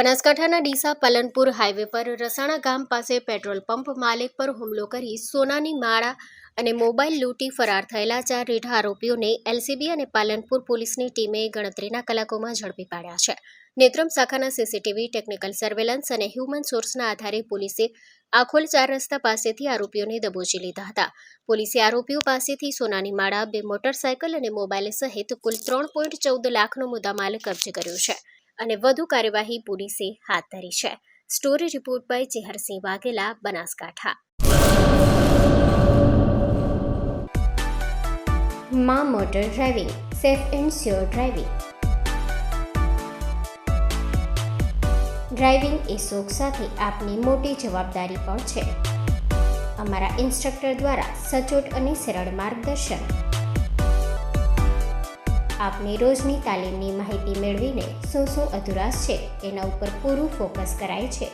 બનાસકાંઠાના ડીસા પાલનપુર હાઈવે પર રસાણા ગામ પાસે પેટ્રોલ પંપ માલિક પર હુમલો કરી સોનાની માળા અને મોબાઈલ લૂંટી ફરાર થયેલા 4 રીઢા આરોપીઓને એલસીબી અને પાલનપુર પોલીસની ટીમે ગણતરીના કલાકોમાં ઝડપી પાડ્યા છે. નેત્રમ શાખાના સીસીટીવી, ટેકનિકલ સર્વેલન્સ અને હ્યુમન સોર્સના આધારે પોલીસે આખોલ 4 રસ્તા પાસેથી આરોપીઓને દબોચી લીધા હતા. પોલીસે આરોપીઓ પાસેથી સોનાની માળા, 2 મોટરસાયકલ અને મોબાઈલ સહિત કુલ 3.14 લાખનો મુદ્દામાલ કબજે કર્યો છે અને વધુ કાર્યવાહી પોલીસે હાથ ધરી છે. Story report by Chehersinh Vaghela, Banaskantha. માં motor driving, safe and sure driving. Driving એ શોખ સાથે આપની મોટી જવાબદારી પણ છે. અમારા ઇન્સ્ટ્રક્ટર દ્વારા સચોટ અને સરળ માર્ગદર્શન. આપની રોજની તાલીમની માહિતી મેળવીને શું અધુરાશ છે એના ઉપર પૂરું ફોકસ કરાય છે.